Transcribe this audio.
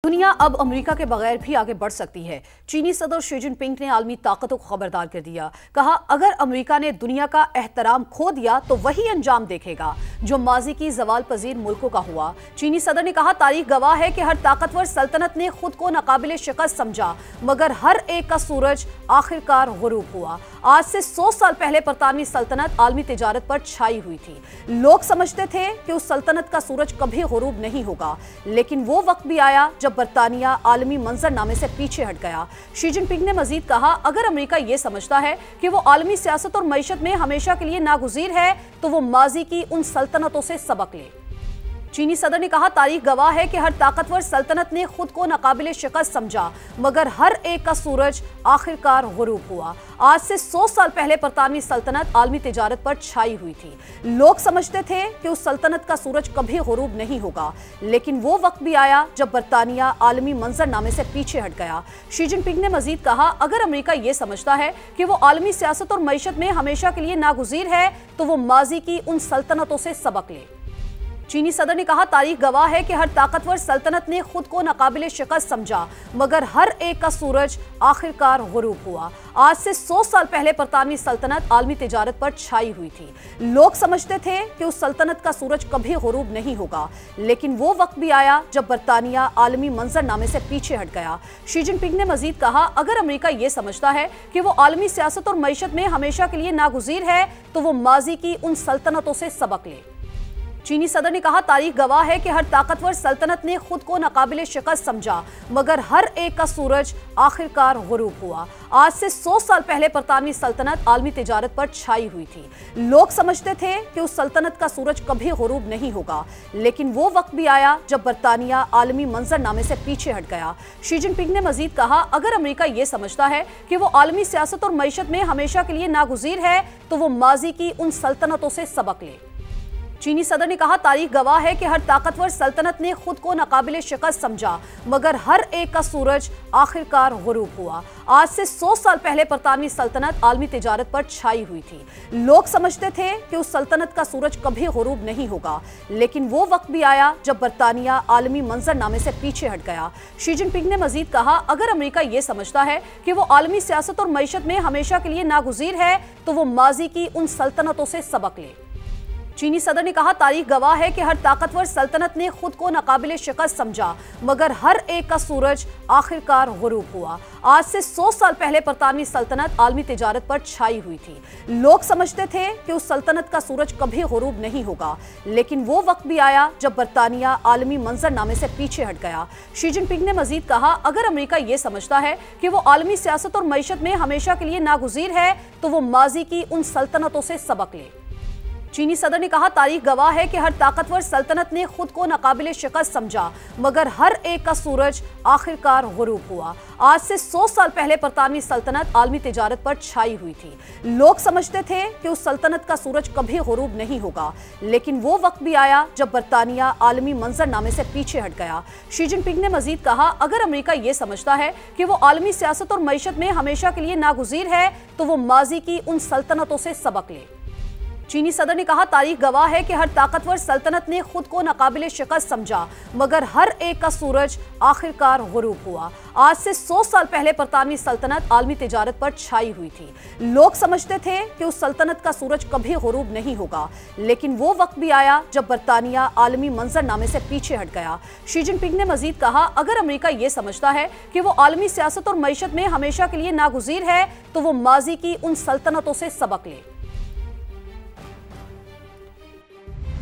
दुनिया अब अमेरिका के बगैर भी आगे बढ़ सकती है। चीनी सदर शी जिनपिंग ने आलमी ताकतों को खबरदार कर दिया। कहा, अगर अमेरिका ने दुनिया का एहतराम खो दिया तो वही अंजाम देखेगा जो माजी की जवाल पजीर मुल्कों का हुआ। चीनी सदर ने कहा, तारीख गवाह है कि हर ताकतवर सल्तनत ने खुद को नाकाबिले शिकस्त समझा, मगर हर एक का सूरज आखिरकार गुरूब हुआ। आज से 100 साल पहले बरतानवी सल्तनत आलमी तिजारत पर छाई हुई थी। लोग समझते थे कि उस सल्तनत का सूरज कभी गुरूब नहीं होगा, लेकिन वो वक्त भी आया जब बरतानिया आलमी मंजरनामे से पीछे हट गया। शी जिनपिंग ने मजीद कहा, अगर अमेरिका ये समझता है कि वो आलमी सियासत और मईशत में हमेशा के लिए नागुज़ीर है तो वो माजी की उन सल्तनतों से सबक ले। चीनी सदर ने कहा, तारीख गवाह है कि हर ताकतवर सल्तनत ने खुद को नाकाबिले शिकस्त समझा, मगर हर एक का सूरज आखिरकार गुरूब हुआ। आज से 100 साल पहले बरतानवी सल्तनत आलमी तिजारत पर छाई हुई थी। लोग समझते थे कि उस सल्तनत का सूरज कभी गुरूब नहीं होगा, लेकिन वो वक्त भी आया जब बरतानिया आलमी मंजरनामे से पीछे हट गया। शी जिनपिंग ने मजीद कहा, अगर अमेरिका ये समझता है कि वो आलमी सियासत और मईशत में हमेशा के लिए नागुज़ीर है तो वो माजी की उन सल्तनतों से सबक ले। चीनी सदर ने कहा, तारीख गवाह है कि हर ताकतवर सल्तनत ने खुद को नाकाबिले शिकस्त समझा, मगर हर एक का सूरज आखिरकार गुरूब हुआ। आज से 100 साल पहले बरतानवी सल्तनत आलमी तिजारत पर छाई हुई थी। लोग समझते थे कि उस सल्तनत का सूरज कभी गुरूब नहीं होगा, लेकिन वो वक्त भी आया जब बरतानिया आलमी मंजरनामे से पीछे हट गया। शी जिनपिंग ने मजीद कहा, अगर अमेरिका ये समझता है कि वो आलमी सियासत और मईशत में हमेशा के लिए नागुज़ीर है तो वो माजी की उन सल्तनतों से सबक ले। चीनी सदर ने कहा, तारीख गवाह है कि हर ताकतवर सल्तनत ने खुद को नाकाबिले शिकस्त समझा, मगर हर एक का सूरज आखिरकार गुरूब हुआ। आज से 100 साल पहले बरतानवी सल्तनत आलमी तिजारत पर छाई हुई थी। लोग समझते थे कि उस सल्तनत का सूरज कभी गुरूब नहीं होगा, लेकिन वो वक्त भी आया जब बरतानिया आलमी मंजरनामे से पीछे हट गया। शी जिनपिंग ने मजीद कहा, अगर अमेरिका ये समझता है कि वो आलमी सियासत और मईशत में हमेशा के लिए नागुज़ीर है तो वो माजी की उन सल्तनतों से सबक ले। चीनी सदर ने कहा, तारीख गवाह है कि हर ताकतवर सल्तनत ने खुद को नाकाबिले शिकस्त समझा, मगर हर एक का सूरज आखिरकार गुरूब हुआ। आज से 100 साल पहले बरतानवी सल्तनत आलमी तिजारत पर छाई हुई थी। लोग समझते थे कि उस सल्तनत का सूरज कभी गुरूब नहीं होगा, लेकिन वो वक्त भी आया जब बरतानिया आलमी मंजरनामे से पीछे हट गया। शी जिनपिंग ने मजीद कहा, अगर अमेरिका ये समझता है कि वो आलमी सियासत और मईशत में हमेशा के लिए नागुज़ीर है तो वो माजी की उन सल्तनतों से सबक ले। चीनी सदर ने कहा, तारीख गवाह है कि हर ताकतवर सल्तनत ने खुद को नाकाबिले शिकस्त समझा, मगर हर एक का सूरज आखिरकार गुरूब हुआ। आज से 100 साल पहले बरतानवी सल्तनत आलमी तिजारत पर छाई हुई थी। लोग समझते थे कि उस सल्तनत का सूरज कभी गुरूब नहीं होगा, लेकिन वो वक्त भी आया जब बरतानिया आलमी मंजरनामे से पीछे हट गया। शी जिनपिंग ने मजीद कहा, अगर अमेरिका ये समझता है कि वो आलमी सियासत और मईशत में हमेशा के लिए नागुज़ीर है तो वो माजी की उन सल्तनतों से सबक ले। चीनी सदर ने कहा, तारीख गवाह है कि हर ताकतवर सल्तनत ने खुद को नाकाबिले शिकस्त समझा, मगर हर एक का सूरज आखिरकार गुरूब हुआ। आज से 100 साल पहले बरतानवी सल्तनत आलमी तिजारत पर छाई हुई थी। लोग समझते थे कि उस सल्तनत का सूरज कभी गुरूब नहीं होगा, लेकिन वो वक्त भी आया जब बरतानिया आलमी मंजरनामे से पीछे हट गया। शी जिनपिंग ने मजीद कहा, अगर अमेरिका ये समझता है कि वो आलमी सियासत और मईशत में हमेशा के लिए नागुज़ीर है तो वो माजी की उन सल्तनतों से सबक ले। चीनी सदर ने कहा, तारीख गवाह है कि हर ताकतवर सल्तनत ने खुद को नाकाबिले शिकस्त समझा, मगर हर एक का सूरज आखिरकार गुरूब हुआ। आज से 100 साल पहले बरतानवी सल्तनत आलमी तिजारत पर छाई हुई थी। लोग समझते थे कि उस सल्तनत का सूरज कभी गुरूब नहीं होगा, लेकिन वो वक्त भी आया जब बरतानिया आलमी मंजरनामे से पीछे हट गया। शी जिनपिंग ने मजीद कहा, अगर अमेरिका ये समझता है कि वो आलमी सियासत और मईशत में हमेशा के लिए नागुज़ीर है तो वो माजी की उन सल्तनतों से सबक ले।